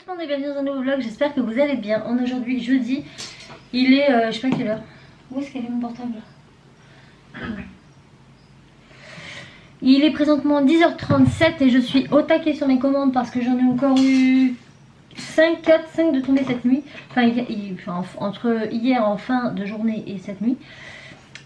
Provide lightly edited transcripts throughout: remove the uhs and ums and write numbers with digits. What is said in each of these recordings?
tout le monde et bienvenue dans un nouveau vlog, j'espère que vous allez bien. On est aujourd'hui jeudi, il est, je sais pas quelle heure. Où est-ce qu'elle est mon portable? Il est présentement 10h37 et je suis au taquet sur mes commandes parce que j'en ai encore eu 5 de tombées cette nuit. Enfin, entre hier en fin de journée et cette nuit.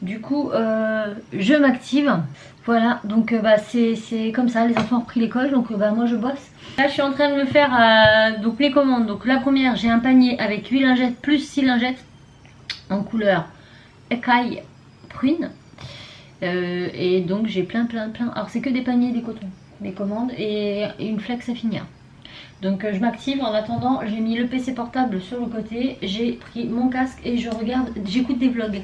Du coup, je m'active. Voilà, donc c'est comme ça, les enfants ont repris l'école, donc moi je bosse. Là je suis en train de me faire donc les commandes. Donc la première, j'ai un panier avec 8 lingettes plus 6 lingettes en couleur écaille prune. Et donc j'ai plein. Alors c'est que des paniers, des cotons, mes commandes et une flex à finir. Donc je m'active. En attendant, j'ai mis le PC portable sur le côté, j'ai pris mon casque et je regarde, j'écoute des vlogs.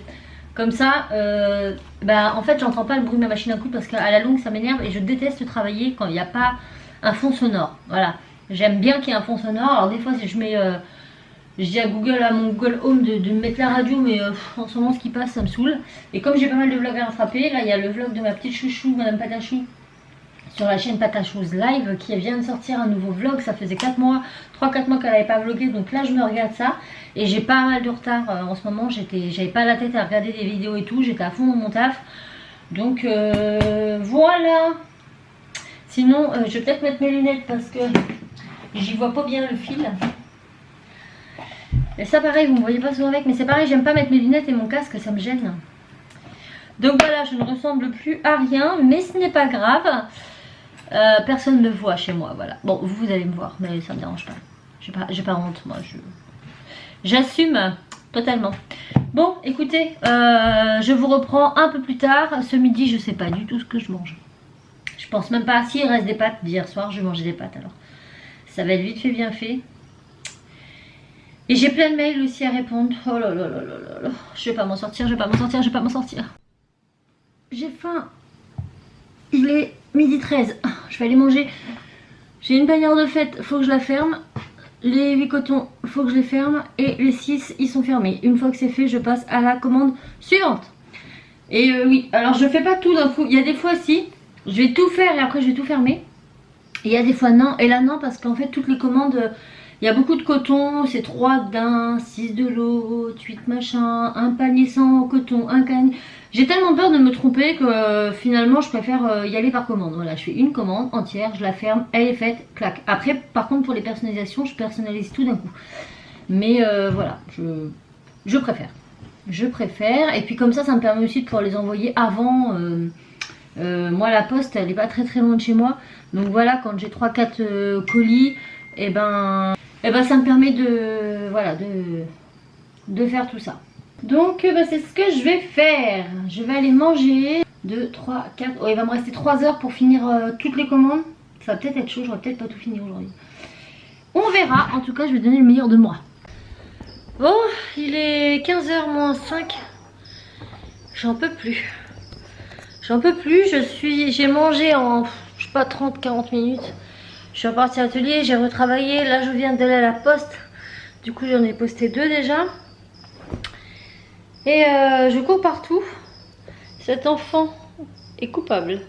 Comme ça, en fait j'entends pas le bruit de ma machine à coudre parce qu'à la longue ça m'énerve et je déteste travailler quand il n'y a pas un fond sonore. Voilà, j'aime bien qu'il y ait un fond sonore. Alors des fois si je mets, je dis à Google, à mon Google Home de me mettre la radio, mais en ce moment ce qui passe ça me saoule. Et comme j'ai pas mal de vlogs à rattraper, là il y a le vlog de ma petite chouchou, Madame Patachou, sur la chaîne Patachou's Live qui vient de sortir un nouveau vlog. Ça faisait 3-4 mois qu'elle n'avait pas vlogué, donc là je me regarde ça et j'ai pas mal de retard en ce moment. J'avais pas la tête à regarder des vidéos et tout, j'étais à fond dans mon taf, donc voilà. Sinon je vais peut-être mettre mes lunettes parce que j'y vois pas bien le fil. Et ça pareil, vous me voyez pas souvent avec, mais c'est pareil, j'aime pas mettre mes lunettes et mon casque, ça me gêne. Donc voilà, je ne ressemble plus à rien, mais ce n'est pas grave. Personne ne me voit chez moi, voilà. Bon, vous allez me voir, mais ça me dérange pas. J'ai pas honte, moi. J'assume totalement. Bon, écoutez, je vous reprends un peu plus tard. Ce midi, je sais pas du tout ce que je mange. Je pense même pas. Si il reste des pâtes d'hier soir, je vais manger des pâtes alors. Ça va être vite fait, bien fait. Et j'ai plein de mails aussi à répondre. Oh là là là là là. Je vais pas m'en sortir, je vais pas m'en sortir. J'ai faim. Il est 12h13. Je vais aller manger. J'ai une bannière de fête, faut que je la ferme. Les 8 cotons, faut que je les ferme. Et les 6, ils sont fermés. Une fois que c'est fait, je passe à la commande suivante. Et oui, alors je fais pas tout d'un coup. Il y a des fois si, je vais tout faire et après je vais tout fermer. Et il y a des fois non. Et là non, parce qu'en fait toutes les commandes, il y a beaucoup de coton. C'est 3 d'un, 6 de l'autre, 8 machin, un panier sans coton, un panier... J'ai tellement peur de me tromper que finalement je préfère y aller par commande. Voilà, je fais une commande entière, je la ferme, elle est faite, clac. Après par contre pour les personnalisations, je personnalise tout d'un coup. Mais voilà, je préfère. Je préfère. Et puis comme ça me permet aussi de pouvoir les envoyer avant. Moi la poste elle est pas très loin de chez moi. Donc voilà, quand j'ai 3-4 colis, et ben ça me permet de, voilà, de faire tout ça. Donc c'est ce que je vais faire. Je vais aller manger. 2, 3, 4. Oh, il va me rester 3 heures pour finir toutes les commandes. Ça va peut-être être chaud, j'aurai peut-être pas tout fini aujourd'hui. On verra. En tout cas, je vais donner le meilleur de moi. Bon, il est 15h moins 5. J'en peux plus. J'en peux plus. J'ai mangé en, je sais pas, 30-40 minutes. Je suis repartie à l'atelier, j'ai retravaillé. Là, je viens d'aller à la poste. Du coup, j'en ai posté 2 déjà. Et je cours partout. Cet enfant est coupable.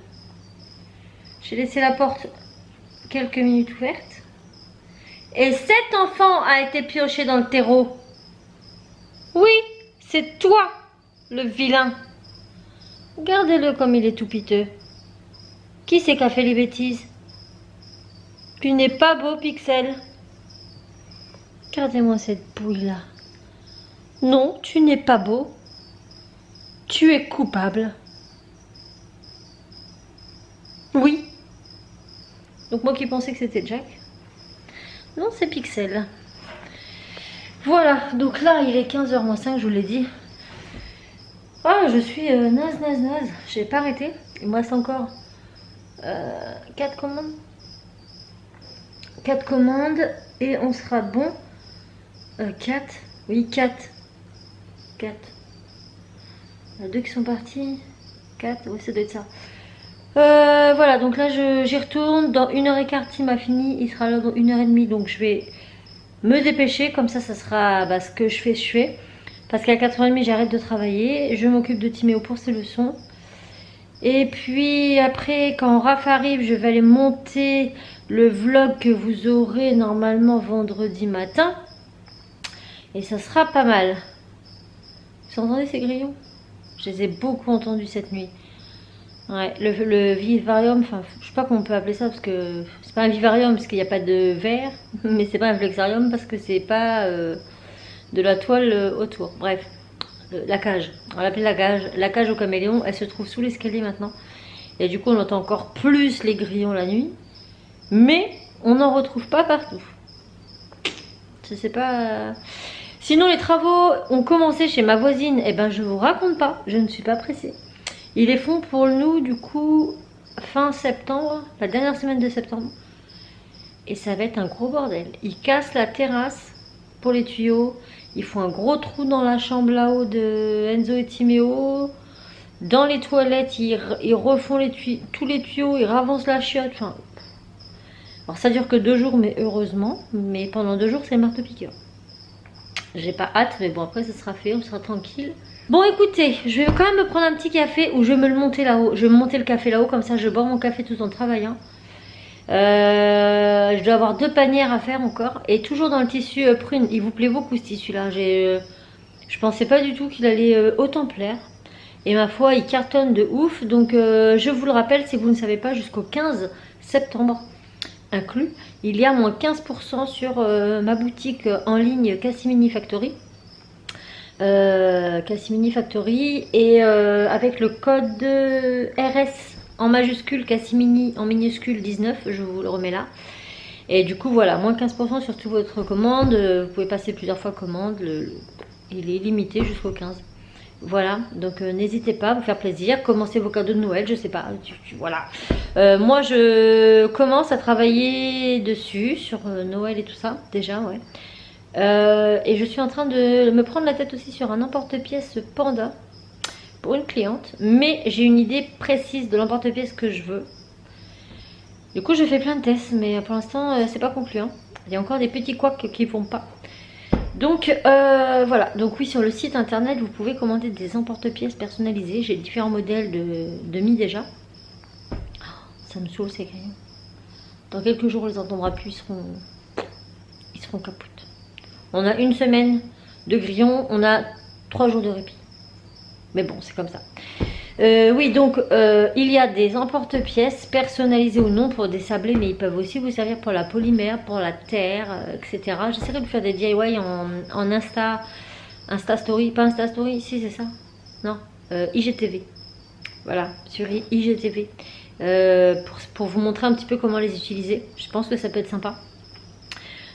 J'ai laissé la porte quelques minutes ouverte. Et cet enfant a été pioché dans le terreau. Oui, c'est toi, le vilain. Regardez-le comme il est tout piteux. Qui c'est qui a fait les bêtises? Tu n'es pas beau, Pixel. Regardez-moi cette bouille-là. Non, tu n'es pas beau. Tu es coupable. Oui. Donc moi qui pensais que c'était Jack. Non, c'est Pixel. Voilà, donc là il est 15h moins 5, je vous l'ai dit. Ah, je suis naze. J'ai pas arrêté. Il me reste encore 4 commandes. 4 commandes et on sera bon. 4. Oui, 4. 4. Il y en a 2 qui sont partis. 4, oui, ça doit être ça. Voilà, donc là j'y retourne. Dans 1h15, Tim a fini. Il sera là dans 1h30. Donc je vais me dépêcher. Comme ça sera ce que je fais. Parce qu'à 4h30, j'arrête de travailler. Je m'occupe de Timéo pour ses leçons. Et puis après, quand Raph arrive, je vais aller monter le vlog que vous aurez normalement vendredi matin. Et ça sera pas mal. Vous entendez ces grillons? Je les ai beaucoup entendus cette nuit. Ouais, le vivarium, enfin, je sais pas comment on peut appeler ça parce que c'est pas un vivarium parce qu'il n'y a pas de verre, mais c'est pas un flexarium parce que c'est pas de la toile autour. Bref, la cage, on l'appelle la cage aux caméléons, elle se trouve sous l'escalier maintenant. Et du coup, on entend encore plus les grillons la nuit, mais on n'en retrouve pas partout. Je sais pas. Sinon, les travaux ont commencé chez ma voisine, et ben je vous raconte pas, je ne suis pas pressée. Ils les font pour nous du coup fin septembre, la dernière semaine de septembre. Et ça va être un gros bordel. Ils cassent la terrasse pour les tuyaux. Ils font un gros trou dans la chambre là-haut de Enzo et Timéo. Dans les toilettes, ils refont tous les tuyaux, ils ravancent la chiotte. Enfin, alors ça dure que 2 jours, mais heureusement. Mais pendant 2 jours, c'est le marteau-piqueur. J'ai pas hâte, mais bon, après ça sera fait, on sera tranquille. Bon écoutez, je vais quand même me prendre un petit café ou je vais me le monter là-haut. Je vais monter le café là-haut, comme ça je bois mon café tout en travaillant. Je dois avoir 2 panières à faire encore. Et toujours dans le tissu prune. Il vous plaît beaucoup ce tissu là. Je pensais pas du tout qu'il allait autant plaire. Et ma foi il cartonne de ouf. Donc je vous le rappelle, si vous ne savez pas, jusqu'au 15 septembre inclus, il y a moins 15% sur ma boutique en ligne Cassimini Factory. Cassimini Factory et avec le code RS en majuscule, Cassimini en minuscule 19, je vous le remets là. Et du coup voilà, moins 15% sur toute votre commande. Vous pouvez passer plusieurs fois commande, il est limité jusqu'au 15. Voilà, donc n'hésitez pas à vous faire plaisir, commencez vos cadeaux de Noël, je sais pas, voilà. Moi je commence à travailler dessus, sur Noël et tout ça, déjà, ouais. Et je suis en train de me prendre la tête aussi sur un emporte-pièce Panda pour une cliente, mais j'ai une idée précise de l'emporte-pièce que je veux. Du coup je fais plein de tests, mais pour l'instant c'est pas concluant. Il y a encore des petits couacs qui vont pas. Donc voilà, donc oui, sur le site internet vous pouvez commander des emporte-pièces personnalisés. J'ai différents modèles de Mi déjà. Oh, ça me saoule ces crayons. Dans quelques jours on les entendra plus, ils seront capoutes. On a 1 semaine de grillons, on a 3 jours de répit. Mais bon, c'est comme ça. Oui, donc il y a des emporte-pièces personnalisés ou non pour des sablés, mais ils peuvent aussi vous servir pour la polymère, pour la terre, etc. J'essaierai de faire des DIY en Insta Story, pas Insta Story, si c'est ça, non, IGTV. Voilà, sur IGTV. Pour vous montrer un petit peu comment les utiliser. Je pense que ça peut être sympa.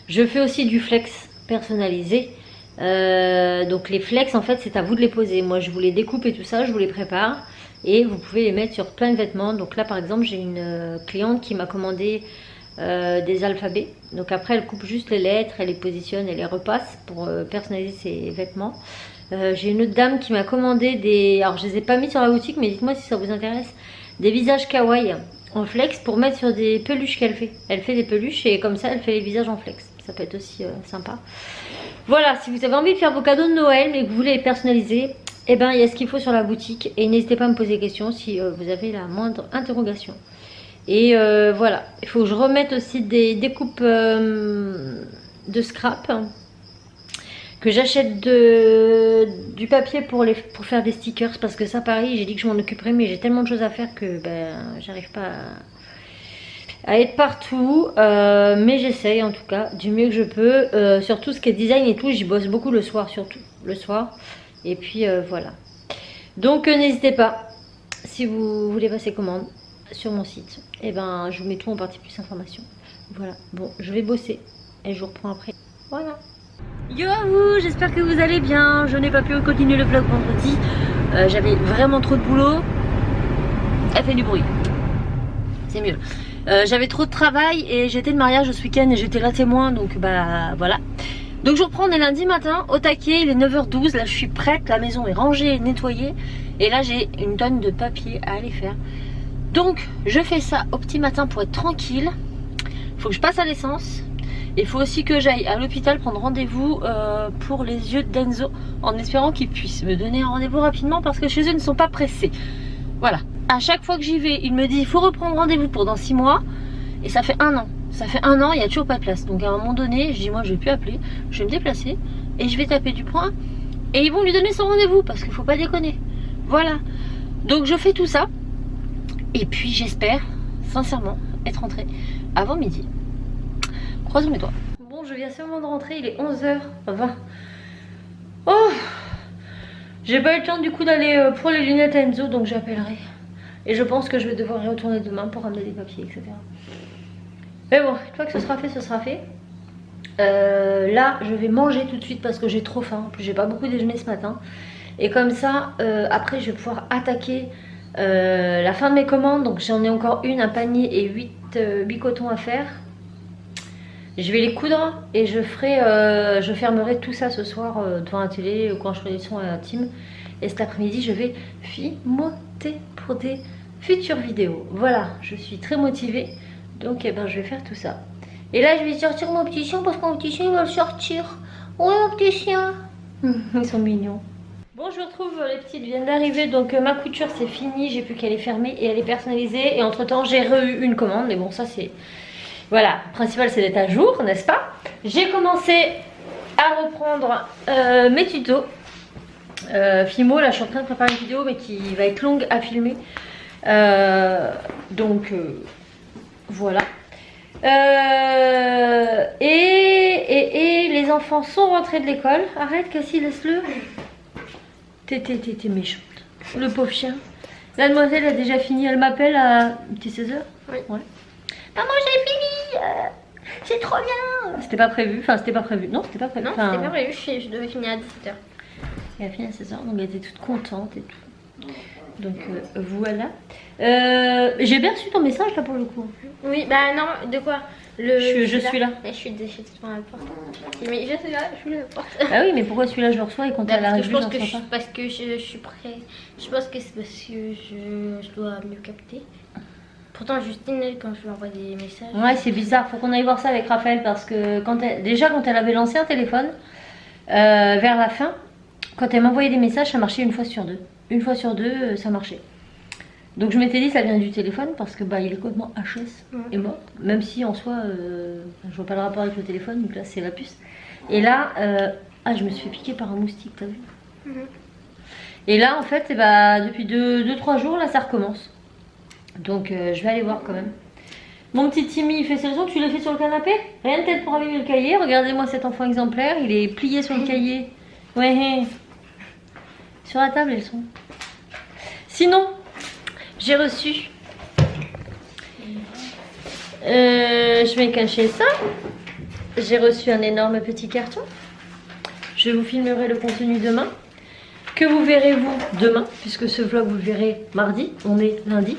Je fais aussi du flex personnalisé. Donc les flex en fait c'est à vous de les poser. Moi je vous les découpe et tout ça, je vous les prépare et vous pouvez les mettre sur plein de vêtements. Donc là par exemple j'ai une cliente qui m'a commandé des alphabets. Donc après elle coupe juste les lettres, elle les positionne, elle les repasse pour personnaliser ses vêtements. J'ai une autre dame qui m'a commandé des... Alors je les ai pas mis sur la boutique, mais dites-moi si ça vous intéresse. Des visages kawaii en flex pour mettre sur des peluches qu'elle fait. Elle fait des peluches et comme ça elle fait les visages en flex. Ça peut être aussi sympa. Voilà, si vous avez envie de faire vos cadeaux de Noël mais que vous voulez les personnaliser, eh ben il y a ce qu'il faut sur la boutique. Et n'hésitez pas à me poser des questions si vous avez la moindre interrogation. Et voilà, il faut que je remette aussi des découpes de scrap. Que j'achète du papier pour faire des stickers. Parce que ça pareil, j'ai dit que je m'en occuperais, mais j'ai tellement de choses à faire que ben, j'arrive pas à être partout. Mais j'essaye en tout cas du mieux que je peux. Sur tout ce qui est design et tout, j'y bosse beaucoup le soir, surtout le soir. Et puis voilà. Donc n'hésitez pas, si vous voulez passer commande sur mon site, et ben je vous mets tout en partie plus information. Voilà, bon, je vais bosser et je vous reprends après. Voilà. Yo à vous, j'espère que vous allez bien. Je n'ai pas pu continuer le vlog vendredi. J'avais vraiment trop de boulot. Elle fait du bruit. C'est mieux. J'avais trop de travail et j'étais de mariage ce week-end et j'étais là témoin. Donc bah voilà. Donc je reprends, on est lundi matin au taquet. Il est 9h12. Là je suis prête. La maison est rangée, nettoyée. Et là j'ai une tonne de papier à aller faire. Donc je fais ça au petit matin pour être tranquille. Faut que je passe à l'essence. Il faut aussi que j'aille à l'hôpital prendre rendez-vous pour les yeux d'Enzo, en espérant qu'ils puissent me donner un rendez-vous rapidement parce que chez eux ils ne sont pas pressés. Voilà, À chaque fois que j'y vais, il me dit il faut reprendre rendez-vous pour dans 6 mois. Et ça fait 1 an. Ça fait 1 an, il n'y a toujours pas de place. Donc à un moment donné, je dis moi je vais plus appeler, je vais me déplacer et je vais taper du poing. Et ils vont lui donner son rendez-vous parce qu'il faut pas déconner. Voilà. Donc je fais tout ça. Et puis j'espère, sincèrement, être rentrée avant midi. Croisons mes doigts. Bon, je viens seulement de rentrer, il est 11h20. Oh! J'ai pas eu le temps du coup d'aller pour les lunettes à Enzo, donc j'appellerai. Et je pense que je vais devoir y retourner demain pour ramener des papiers, etc. Mais bon, une fois que ce sera fait, ce sera fait. Là, je vais manger tout de suite parce que j'ai trop faim. En plus, j'ai pas beaucoup déjeuné ce matin. Et comme ça, après, je vais pouvoir attaquer la fin de mes commandes. Donc, j'en ai encore une, un panier et 8 cotons à faire. Je vais les coudre et je fermerai tout ça ce soir devant la télé quand je ferai des sons intimes. Et cet après-midi, je vais filmoter pour des futures vidéos. Voilà, je suis très motivée. Donc, eh ben, je vais faire tout ça. Et là, je vais sortir mon petit chien parce que mon petit chien, il va le sortir. Ouais, mon petit chien. Ils sont mignons. Bon, je retrouve les petites viennent d'arriver. Donc, ma couture, c'est fini. J'ai plus qu'à les fermer et elle est personnalisée. Et entre-temps, j'ai eu une commande. Mais bon, ça, c'est... Voilà, le principal, c'est d'être à jour, n'est-ce pas? J'ai commencé à reprendre mes tutos. Fimo, là, je suis en train de préparer une vidéo, mais qui va être longue à filmer. Donc... voilà. Et les enfants sont rentrés de l'école. Arrête, Cassie, laisse-le. T'es méchante. Le pauvre chien. La demoiselle a déjà fini. Elle m'appelle à... T'es 16h? Oui. Ouais. Maman, j'ai fini. C'est trop bien. C'était pas prévu. Enfin, c'était pas prévu. Non, c'était pas prévu. Non, enfin, c'était pas prévu. Je devais finir à 17h. Elle a fini à 16h. Donc, elle était toute contente et tout. Donc voilà. J'ai bien reçu ton message là pour le coup. Oui, bah non, de quoi je suis là. Je suis devant la porte. Mais je suis là, je suis là la porte. Ah oui, mais pourquoi celui-là je le reçois et quand elle arrive, je pense que parce que je suis prêt. Je pense que c'est parce que je dois mieux capter. Pourtant, Justine, quand je lui envoie des messages. Ouais, c'est bizarre. Faut qu'on aille voir ça avec Raphaël parce que quand elle avait lancé un téléphone, vers la fin, quand elle m'envoyait des messages, ça marchait 1 fois sur 2. 1 fois sur 2, ça marchait. Donc je m'étais dit ça vient du téléphone parce que bah il est complètement HS et mort. Même si en soi, je vois pas le rapport avec le téléphone, donc là c'est la puce. Et là, je me suis fait piquer par un moustique, t'as vu? Et là en fait, bah, depuis 2-3 jours, là ça recommence. Donc je vais aller voir quand même. Mon petit Timmy, il fait ses leçons, tu l'as fait sur le canapé? Rien de tête pour allumer le cahier, regardez-moi cet enfant exemplaire, il est plié sur le cahier. Ouais, sur la table elles sont. Sinon, j'ai reçu, je vais cacher ça, j'ai reçu un énorme petit carton. Je vous filmerai le contenu demain, que vous verrez vous demain, puisque ce vlog vous le verrez mardi, on est lundi.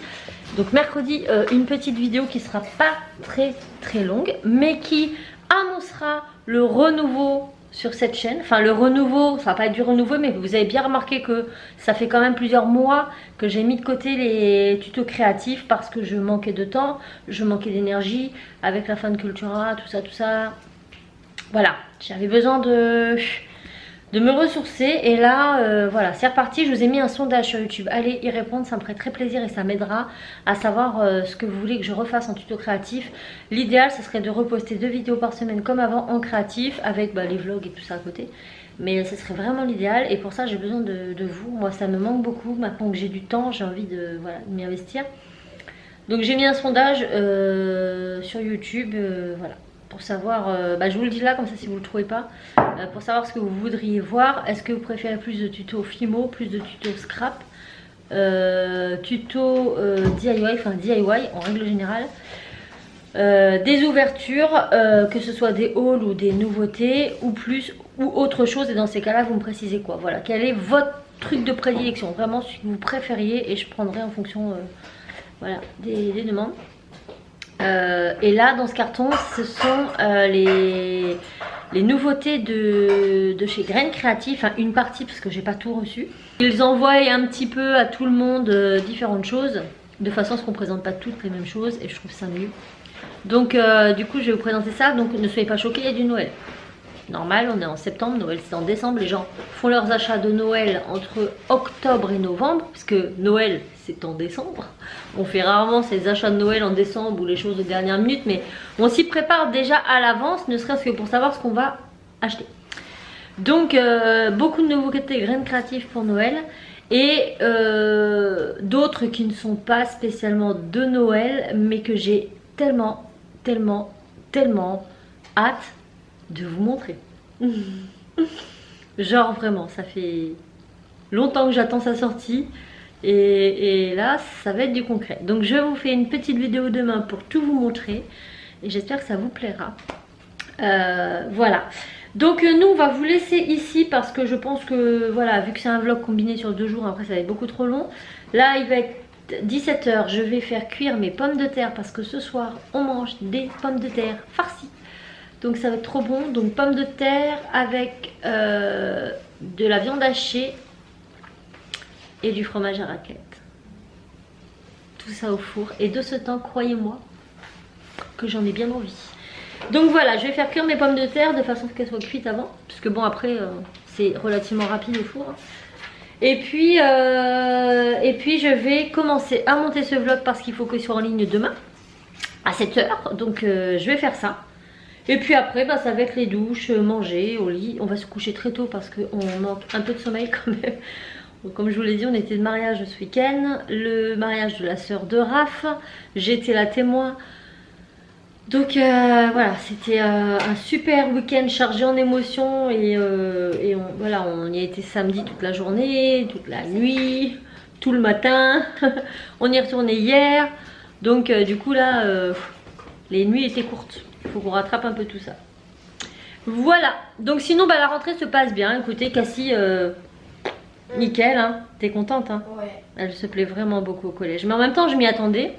Donc mercredi, une petite vidéo qui sera pas très longue, mais qui annoncera le renouveau sur cette chaîne. Enfin le renouveau, ça va pas être du renouveau, mais vous avez bien remarqué que ça fait quand même plusieurs mois que j'ai mis de côté les tutos créatifs parce que je manquais de temps, je manquais d'énergie avec la fin de Cultura, tout ça. Voilà, j'avais besoin de me ressourcer et là voilà, c'est reparti. Je vous ai mis un sondage sur YouTube, allez y répondre, ça me ferait très plaisir et ça m'aidera à savoir ce que vous voulez que je refasse en tuto créatif. L'idéal ce serait de reposter 2 vidéos par semaine comme avant en créatif avec les vlogs et tout ça à côté, mais ce serait vraiment l'idéal et pour ça j'ai besoin de vous. Moi ça me manque beaucoup, maintenant que j'ai du temps j'ai envie de m'y investir. Donc j'ai mis un sondage sur YouTube, voilà, pour savoir, je vous le dis là comme ça si vous ne le trouvez pas, pour savoir ce que vous voudriez voir. Est-ce que vous préférez plus de tutos Fimo, plus de tutos scrap, tutos DIY, enfin DIY en règle générale, des ouvertures, que ce soit des hauls ou des nouveautés ou plus ou autre chose, et dans ces cas là vous me précisez quoi, voilà, quel est votre truc de prédilection, vraiment ce que vous préfériez et je prendrai en fonction voilà, des demandes. Et là dans ce carton ce sont les nouveautés de chez Graines Créatives, enfin une partie parce que j'ai pas tout reçu. Ils envoient un petit peu à tout le monde différentes choses, de façon à ce qu'on présente pas toutes les mêmes choses et je trouve ça mieux. Donc du coup je vais vous présenter ça, donc ne soyez pas choqués, il y a du Noël. Normal, on est en septembre, Noël c'est en décembre, les gens font leurs achats de Noël entre octobre et novembre, puisque Noël c'est en décembre. On fait rarement ces achats de Noël en décembre ou les choses de dernière minute, mais on s'y prépare déjà à l'avance, ne serait-ce que pour savoir ce qu'on va acheter. Donc beaucoup de nouveautés graines créatives pour Noël et d'autres qui ne sont pas spécialement de Noël, mais que j'ai tellement hâte de vous montrer. Genre vraiment, ça fait longtemps que j'attends sa sortie et là ça va être du concret. Donc je vous fais une petite vidéo demain pour tout vous montrer et j'espère que ça vous plaira. Voilà, donc nous on va vous laisser ici parce que je pense que voilà, vu que c'est un vlog combiné sur 2 jours, après ça va être beaucoup trop long. Là il va être 17 h, je vais faire cuire mes pommes de terre parce que ce soir on mange des pommes de terre farcies. Donc ça va être trop bon. Donc pommes de terre avec de la viande hachée et du fromage à raclette. Tout ça au four. Et de ce temps, croyez-moi que j'en ai bien envie. Donc voilà, je vais faire cuire mes pommes de terre de façon qu'elles soient cuites avant. Parce que bon après c'est relativement rapide au four. Et puis je vais commencer à monter ce vlog parce qu'il faut qu'il soit en ligne demain à 7 h. Donc je vais faire ça. Et puis après, bah, ça va être les douches, manger, au lit. On va se coucher très tôt parce qu'on manque un peu de sommeil quand même. Donc, comme je vous l'ai dit, on était de mariage ce week-end. Le mariage de la sœur de Raph. J'étais la témoin. Donc voilà, c'était un super week-end chargé en émotions. Et voilà, on y a été samedi toute la journée, toute la nuit, tout le matin. On y est retourné hier. Donc du coup là, les nuits étaient courtes. Il faut qu'on rattrape un peu tout ça. Voilà. Donc sinon bah, la rentrée se passe bien. Écoutez Cassie, nickel hein. T'es contente hein? Ouais. Elle se plaît vraiment beaucoup au collège. Mais en même temps je m'y attendais.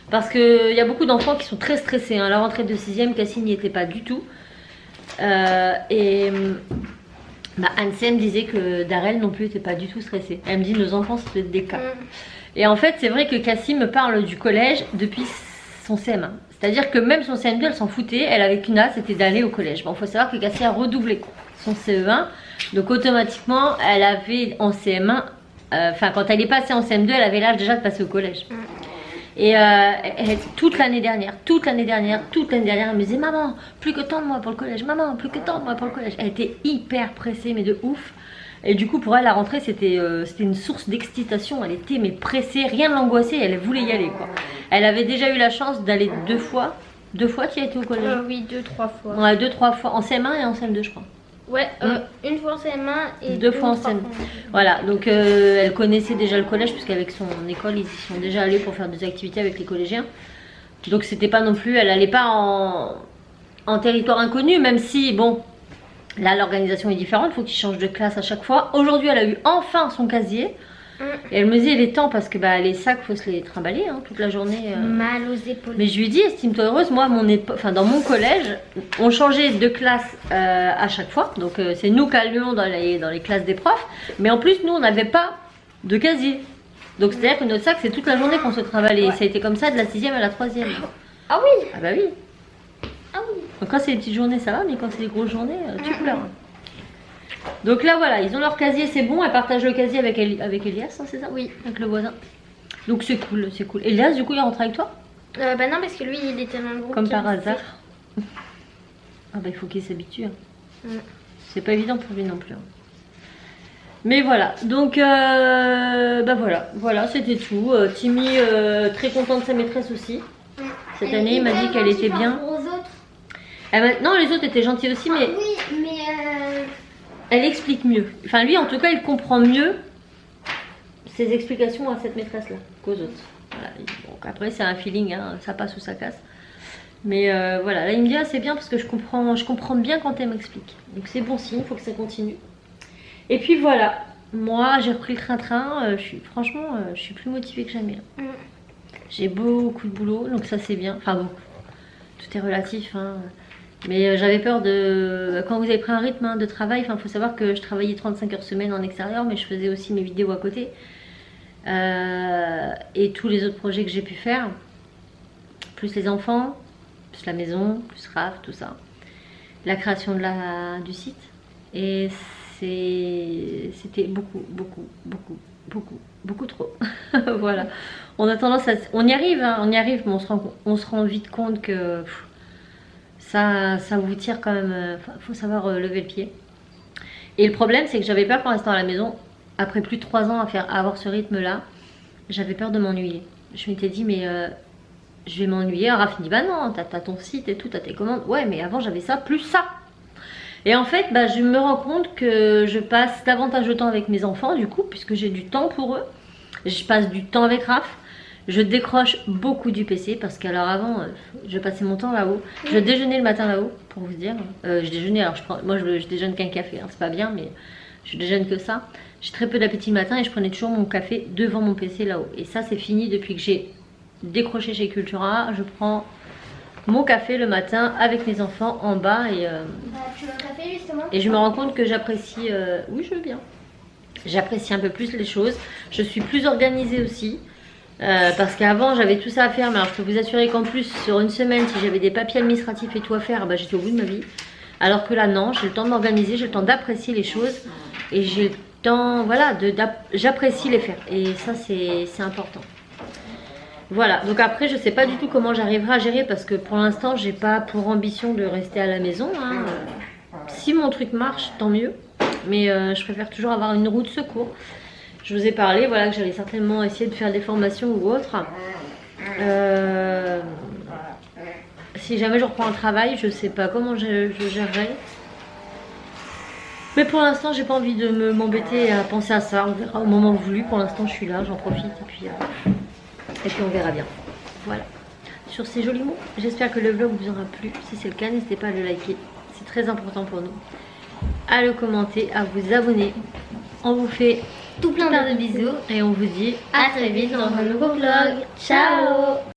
Parce qu'il y a beaucoup d'enfants qui sont très stressés hein. La rentrée de 6e, Cassie n'y était pas du tout. Et bah, Anne-Cem disait que Darel non plus n'était pas du tout stressée. Elle me dit nos enfants c'est des cas. Et en fait c'est vrai que Cassie me parle du collège depuis son CM1. C'est-à-dire que même son CM2, elle s'en foutait. Elle avait qu'une hâte, c'était d'aller au collège. Bon, il faut savoir que Cassie a redoublé son CE1. Donc automatiquement, elle avait en CM1, enfin quand elle est passée en CM2, elle avait l'âge déjà de passer au collège. Et toute l'année dernière, elle me disait maman, plus que tant de moi pour le collège, maman, plus que tant de moi pour le collège. Elle était hyper pressée, mais de ouf. Et du coup pour elle la rentrée c'était une source d'excitation. Elle était mais pressée, rien ne l'angoissait, elle voulait y aller quoi. Elle avait déjà eu la chance d'aller 2 fois. 2 fois tu y as été au collège? Oui, 2-3 fois. Ouais, 2-3 fois en CM1 et en CM2 je crois. Ouais, une fois en CM1 et 2 fois en CM2. Voilà, donc elle connaissait déjà le collège puisqu'avec son école ils y sont déjà allés pour faire des activités avec les collégiens. Donc c'était pas non plus, elle allait pas en territoire inconnu, même si bon, là l'organisation est différente, il faut qu'ils changent de classe à chaque fois. Aujourd'hui elle a eu enfin son casier. Et elle me dit il est temps parce que bah, les sacs faut se les trimballer hein, toute la journée. Mal aux épaules. Mais je lui dis estime-toi heureuse, moi dans mon collège on changeait de classe à chaque fois. Donc c'est nous qui allions dans les classes des profs. Mais en plus nous on n'avait pas de casier. Donc c'est à dire que notre sac c'est toute la journée qu'on se trimballait. Ouais. Ça a été comme ça de la 6e à la 3e. Ah oui. Ah bah oui. Ah oui. Donc quand c'est les petites journées ça va, mais quand c'est les grosses journées tu pleures. Donc là voilà, ils ont leur casier, c'est bon, elle partage le casier avec Elias, hein, c'est ça? Oui, avec le voisin. Donc c'est cool, c'est cool. Elias du coup il rentre avec toi? Bah non parce que lui il était dans le groupe. Comme par hasard. Ah bah il faut qu'il s'habitue. Hein. C'est pas évident pour lui non plus. Hein. Mais voilà, donc bah voilà c'était tout. Timmy très contente de sa maîtresse aussi. Cette année il m'a dit qu'elle était bien. Non les autres étaient gentils aussi mais... Oui mais... Elle explique mieux. Enfin lui en tout cas il comprend mieux ses explications à cette maîtresse là qu'aux autres. Voilà. Donc après c'est un feeling, hein, ça passe ou ça casse. Mais voilà, là il me dit ah, c'est bien parce que je comprends bien quand elle m'explique. Donc c'est bon signe, il faut que ça continue. Et puis voilà, moi j'ai repris le train-train, franchement je suis plus motivée que jamais. J'ai beaucoup de boulot, donc ça c'est bien. Enfin beaucoup, tout est relatif. Hein. Mais j'avais peur de... Quand vous avez pris un rythme hein, de travail, il faut savoir que je travaillais 35 heures semaine en extérieur, mais je faisais aussi mes vidéos à côté. Et tous les autres projets que j'ai pu faire. Plus les enfants, plus la maison, plus Raph, tout ça. La création du site. Et c'était beaucoup beaucoup trop. Voilà. On a tendance à... On y arrive, hein, on y arrive, mais on se rend vite compte que ça vous tire quand même. Faut savoir lever le pied. Et le problème, c'est que j'avais peur pour rester à la maison, après plus de 3 ans à avoir ce rythme-là, j'avais peur de m'ennuyer. Je m'étais dit, mais je vais m'ennuyer. Alors Raph me dit, bah non, t'as ton site et tout, t'as tes commandes. Ouais, mais avant j'avais ça, plus ça. Et en fait, bah, je me rends compte que je passe davantage de temps avec mes enfants, du coup, puisque j'ai du temps pour eux. Je passe du temps avec Raph. Je décroche beaucoup du PC parce qu'alors avant, je passais mon temps là-haut. Je déjeunais le matin là-haut, pour vous dire. Je déjeunais, alors moi je déjeune qu'un café, hein, c'est pas bien, mais je déjeune que ça. J'ai très peu d'appétit le matin et je prenais toujours mon café devant mon PC là-haut. Et ça, c'est fini depuis que j'ai décroché chez Cultura. Je prends mon café le matin avec mes enfants en bas et, Tu veux un café justement? et je me rends compte que j'apprécie, oui je veux bien, j'apprécie un peu plus les choses. Je suis plus organisée aussi. Parce qu'avant j'avais tout ça à faire, mais alors je peux vous assurer qu'en plus sur une semaine, si j'avais des papiers administratifs et tout à faire, bah, j'étais au bout de ma vie. Alors que là non, j'ai le temps de m'organiser, j'ai le temps d'apprécier les choses et j'ai le temps, voilà, j'apprécie les faire et ça c'est important. Voilà, donc après je sais pas du tout comment j'arriverai à gérer parce que pour l'instant j'ai pas pour ambition de rester à la maison, hein. Si mon truc marche, tant mieux, mais je préfère toujours avoir une roue de secours. Je vous ai parlé, voilà, que j'allais certainement essayer de faire des formations ou autre. Si jamais je reprends un travail, je sais pas comment je gérerai. Mais pour l'instant, j'ai pas envie de m'embêter à penser à ça. On verra au moment voulu. Pour l'instant, je suis là, j'en profite et puis on verra bien. Voilà. Sur ces jolis mots, j'espère que le vlog vous aura plu. Si c'est le cas, n'hésitez pas à le liker. C'est très important pour nous. À le commenter, à vous abonner. On vous fait tout plein de bisous et on vous dit À très vite dans un nouveau vlog. Ciao!